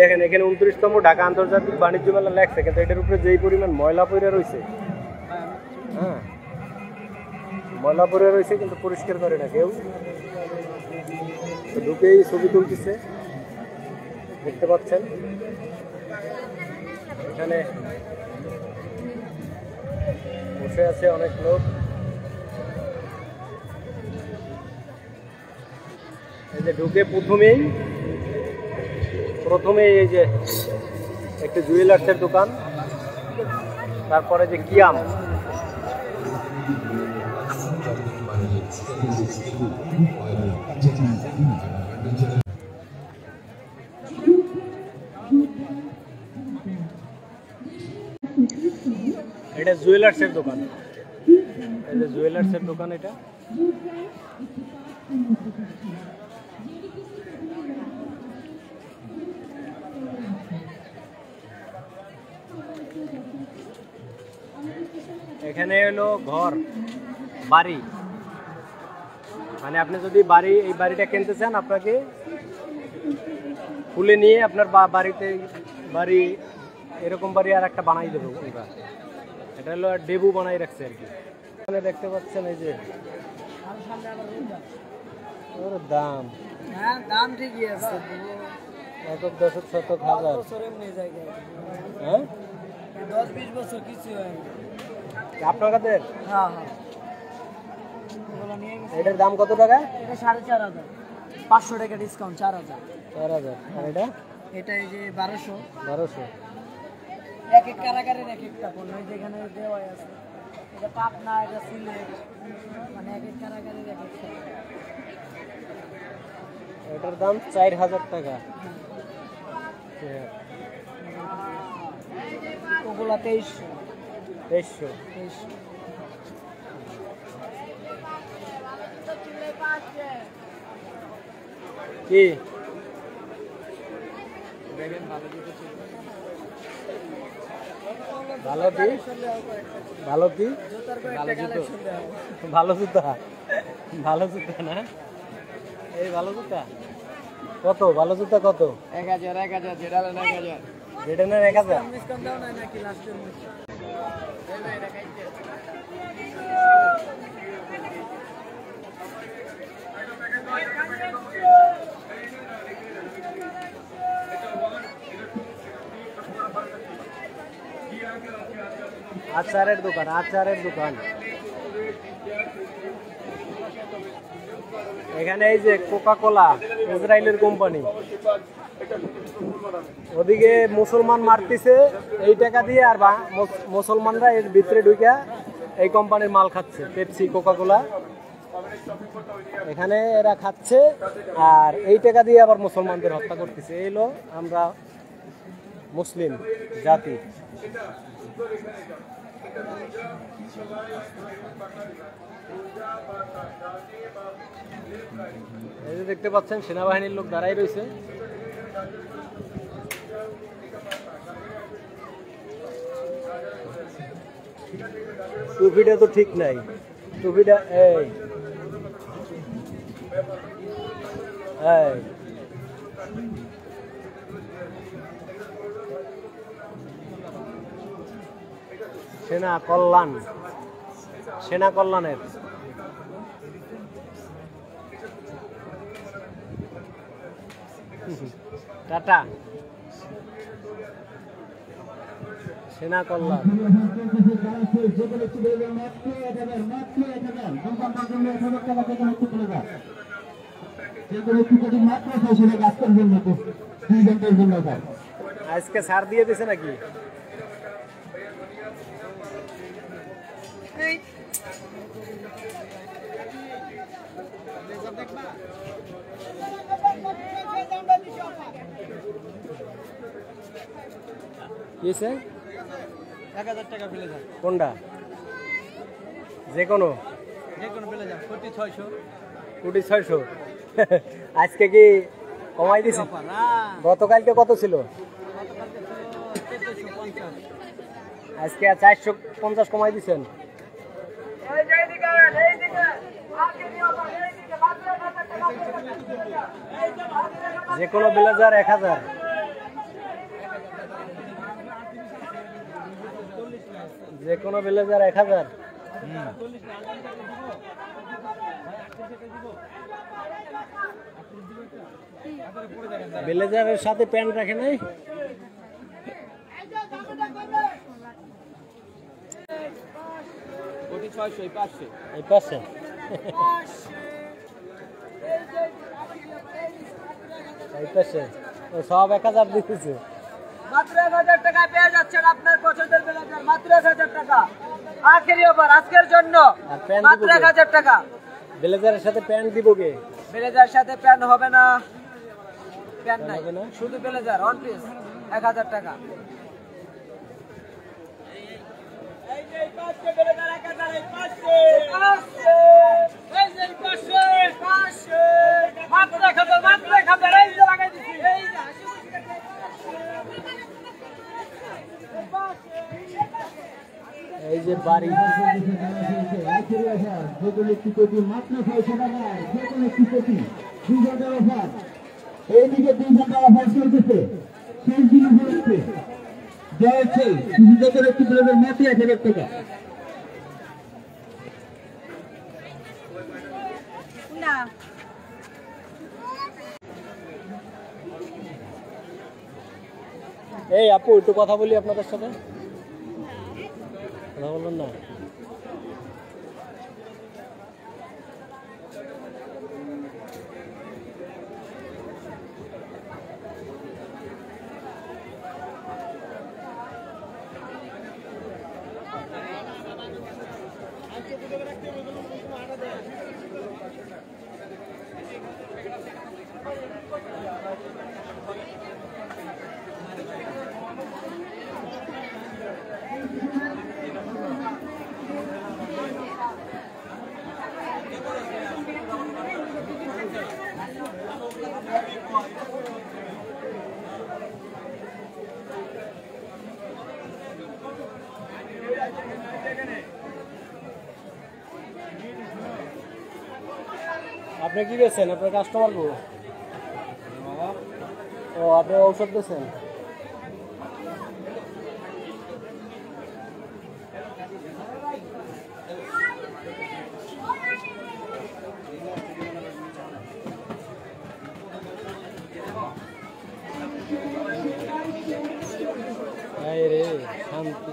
দেখেন এখানে 29তম ঢাকা আন্তর্জাতিক বাণিজ্য মেলা লেখছে, কিন্তু এটার উপরে যেই পরিমাণ ময়লা পড়ে রয়েছে, হ্যাঁ ময়লা পড়ে রয়েছে কিন্তু পরিষ্কার করে না কেউ। ঢুকেই ছবি তুলতেছে, দেখতে পাচ্ছেন এখানে বসে আছে অনেক লোক। এই যে ঢুকে প্রথমেই এই যে একটা জুয়েলার্সের দোকান, তারপরে যে কিয়াম, এটা জুয়েলার্সের দোকান, এই যে জুয়েলার্সের দোকান এটা। এখানে হলো ঘর বাড়ি, মানে আপনি যদি এই বাড়িটা কিনতে চান, আপনাকে খুলে নিয়ে আপনার বাড়ি এরকম বাড়ি আর একটা বানাই দেবো ওরা। এটা হলো ডেবু বানাই রাখছে আর কি। এখানে দেখতে পাচ্ছেন এই যে ওর দাম ঠিকই আছে, একক দশক শতক হাজার, হ্যাঁ 10-20 বছর কিছু হয় আপনার কাছে। হ্যাঁ এটার দাম কত টাকা? এটা 4,500, 500 টাকা ডিসকাউন্ট, 4,000। আর এটা এই যে 1200। এক এক কারাগারের এক একটা পণ্য যেখানে দেওয়া আছে, এটা পাবনা, এটা সিলেট, মানে এক এক কারাগারের এক একটা। এটার দাম 4,000 টাকা। ওগুলা 2300। কি ভালো জুতা না, এই ভালো জুতা কত? ভালো জুতা কত? 1000 যেটা 1000, যেটা নেন 1000। ডিসকাউন্ট দাও না নাকি লাস্টের মধ্যে? আচারের দোকান। এখানে এই যে কোকা কোলা, ইসরায়েলের কোম্পানি, ওদিকে মুসলমান মারতেছে এই টাকা দিয়ে, আর মুসলমানরা এর ভিতরে ঢুকে এই কোম্পানির মাল খাচ্ছে, পেপসি, কোকা কোলা, এখানে এরা খাচ্ছে, আর এই টাকা দিয়ে আবার মুসলমানদের হত্যা করতেছে। এই হলো আমরা মুসলিম জাতি। এই যে দেখতে পাচ্ছেন সেনাবাহিনীর লোক দাঁড়াই রয়েছে। টুপিটা তো ঠিক নাই, টুপিটা এই সেনা কল্যাণের টাটা সেনা কল্যাণ। আজকে ছাড় দিয়ে দিছে নাকি? কিসে 1000 টাকা ফেলে যান। কোনটা? যে কোনো ফেলে যান। 600। 600। আজকে কি কমাই দিছে? গতকালকে কত ছিল? আজকে 450 কমাই দিছেন। যে কোনো ব্লেজার 1000। যে কোনো ব্লেজার 1000। ব্লেজারের সাথে প্যান্ট রাখে নাই? এই পাশে এই পাশে সব 1000 দিতেছে। মাত্র 1000 টাকা পেয়ে যাচ্ছেন আপনার পছন্দের ব্লেজার, মাত্র 1000 টাকা। আখেরি অফার আজকের জন্য, মাত্র 1000 টাকা। ব্লেজারের সাথে প্যান্ট দিব কে? ব্লেজারের সাথে প্যান্ট হবে না, প্যান্ট নাই, শুধু ব্লেজার ওয়ান পিস 1000 টাকা। এই যে পাঁচশো ব্লেজার 1000, এই পাঁচশো এই যে পাঁচশো মাত্র 1000, মাত্র 1000 এই যে লাগাই দিছি। এই যে এই যে বাড়ি এইদিকে 2 ঘন্টা অফার চলতেছে, শেষ দিন উপলক্ষে দেওয়া হচ্ছে শিশুদের একটি ব্লেজার মাত্র 1000 টাকা। এই আপু একটু কথা বলি আপনাদের সাথে, কথা বলুন না। আপনি কি বেছেন? আপনার কাস্টমার গো? ও আপনি ঔষধ বেছেন? রে শান্তি,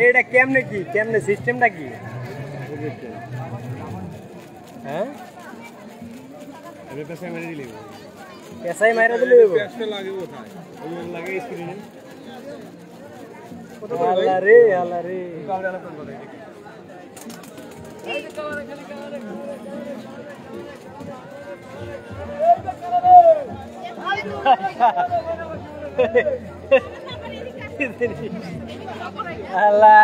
এটা কেমনে কি, কেমনে সিস্টেমটা কি? হ্যাঁ পেশাই মারা দিলে আল্লাহ রে আল্লাহ রে। আল্লাহ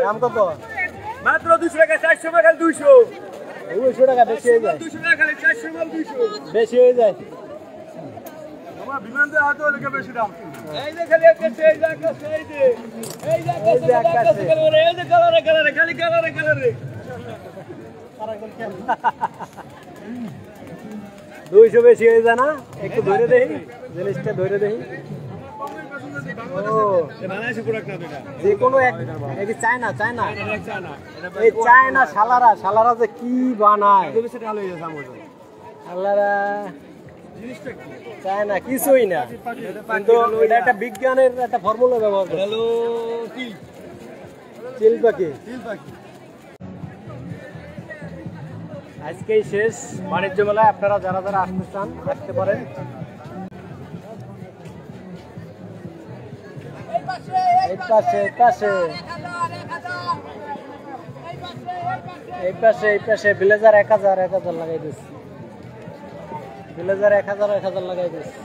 দাম কত? মাত্র 200 টাকা, 400 টাকা, 200 টাকা বেশি হয়ে যায়, 200 টাকা খালি, 400 মাল 200 বেশি হয়ে যায়। আমার বিমান দিয়ে হাতে হলে বেশি দাম। এই যে খালি একটা এই যে আকাশে, এই যে আকাশে কালারে, এই যে কালারে কালারে, খালি কালারে কালারে 200 বেশি হয়ে যায় না? একটু ধরে দেখি জিনিসটা, ধরে দেখি। যে কোনো চায়না চায়না এই চায়না শালারা শালারা যে কি বানায়, শালারা চায়না কিছুই না, কিন্তু এটা একটা বিজ্ঞানের একটা ফর্মুলা ব্যবহার করে। চিল পাখি আজকেই শেষ বাণিজ্য মেলায়। আপনারা যারা যারা আসতে চান আসতে পারেন। এই পাশে এই পাশে ব্লেজার 1000 লাগাই দিচ্ছি। ভিলেজার 1000 লাগাই দিয়েছে।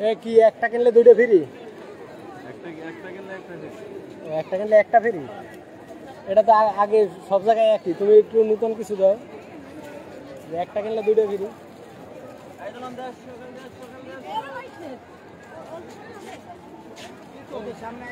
এ কি একটা কিনলে দুটো ফ্রি? একটা কিনলে একটা ফ্রি? এটা তো আগে সব জায়গায় একই, তুমি একটু নতুন কিছু দাও, একটা কিনলে দুটো ফ্রি। সামনে